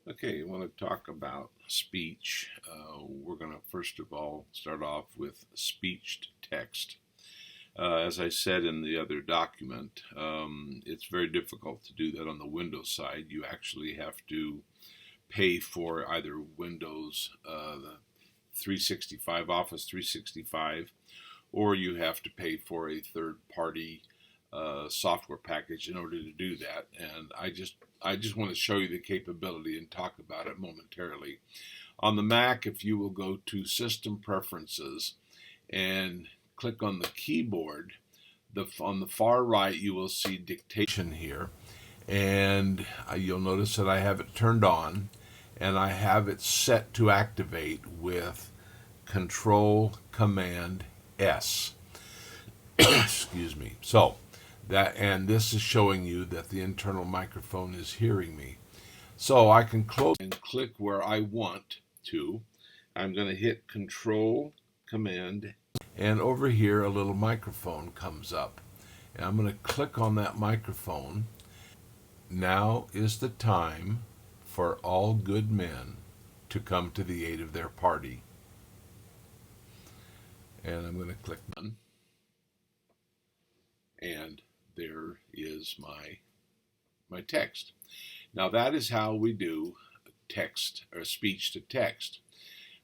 Okay, I want to talk about speech. We're going to first of all start off with speech to text. As I said in the other document, it's very difficult to do that on the Windows side. You actually have to pay for either Windows the 365, Office 365, or you have to pay for a third party software package in order to do that. And I just want to show you the capability and talk about it momentarily. On the Mac, if you will go to System Preferences and click on the keyboard, on the far right you will see dictation here, and you'll notice that I have it turned on, and I have it set to activate with Control Command S. Excuse me. And this is showing you that the internal microphone is hearing me. So I can close and click where I want to. I'm going to hit Control Command, and over here a little microphone comes up. And I'm going to click on that microphone. Now is the time for all good men to come to the aid of their party. And I'm going to click done. And there is my text. Now that is how we do text or speech to text.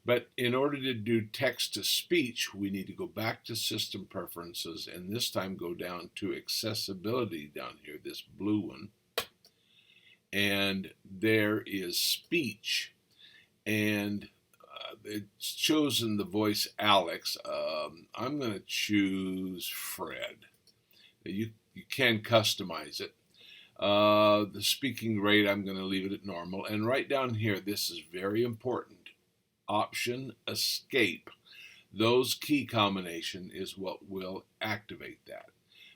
But in order to do text to speech, we need to go back to System Preferences and this time go down to Accessibility down here, this blue one. And there is speech. And it's chosen the voice Alex. I'm going to choose Fred. You can customize it. The speaking rate, I'm going to leave it at normal. And right down here, this is very important. Option Escape. Those key combination is what will activate that.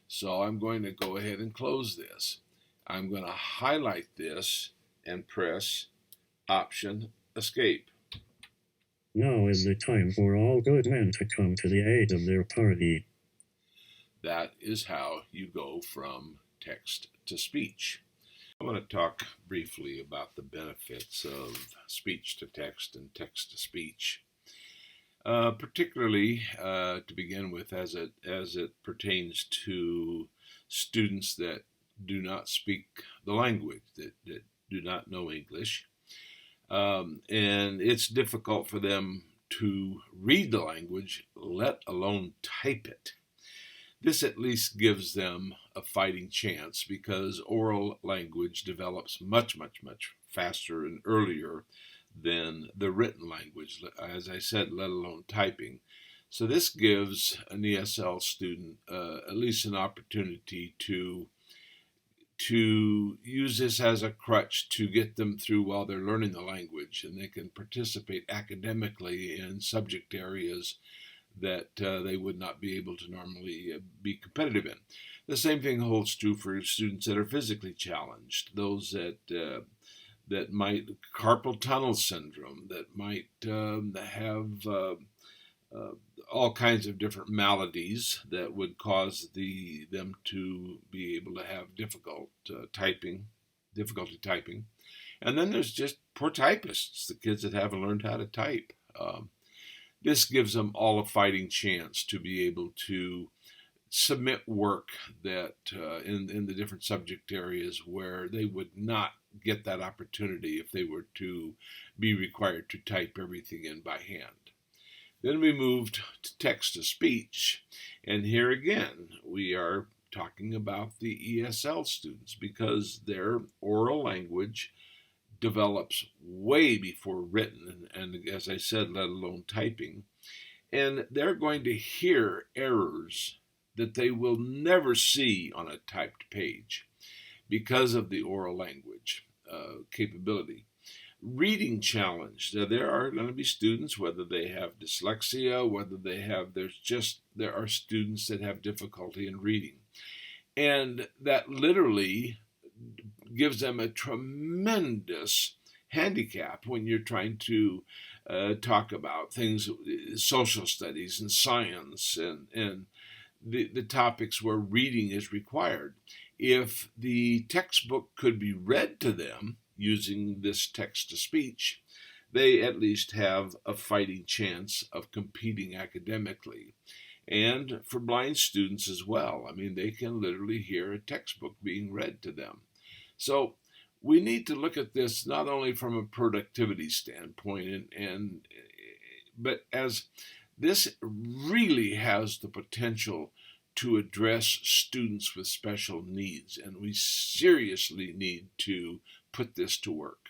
So I'm going to go ahead and close this. I'm going to highlight this and press Option Escape. Now is the time for all good men to come to the aid of their party. That is how you go from text to speech. I want to talk briefly about the benefits of speech to text and text to speech, particularly to begin with as it pertains to students that do not speak the language, that do not know English. And it's difficult for them to read the language, let alone type it. This at least gives them a fighting chance because oral language develops much, much, much faster and earlier than the written language, as I said, let alone typing. So this gives an ESL student at least an opportunity to use this as a crutch to get them through while they're learning the language, and they can participate academically in subject areas that they would not be able to normally be competitive in. The same thing holds true for students that are physically challenged, those that might carpal tunnel syndrome, that might have all kinds of different maladies that would cause them to be able to have difficulty typing. And then there's just poor typists, the kids that haven't learned how to type. This gives them all a fighting chance to be able to submit work that in the different subject areas where they would not get that opportunity if they were to be required to type everything in by hand. Then we moved to text to speech, and here again we are talking about the ESL students because their oral language develops way before written, and as I said, let alone typing. And they're going to hear errors that they will never see on a typed page because of the oral language capability. Reading challenge. Now, there are going to be students, whether they have dyslexia, whether there are students that have difficulty in reading. And that literally gives them a tremendous handicap when you're trying to talk about things, social studies and science and the topics where reading is required. If the textbook could be read to them, using this text-to-speech, they at least have a fighting chance of competing academically. And for blind students as well. I mean, they can literally hear a textbook being read to them. So we need to look at this not only from a productivity standpoint, but as this really has the potential to address students with special needs, and we seriously need to put this to work.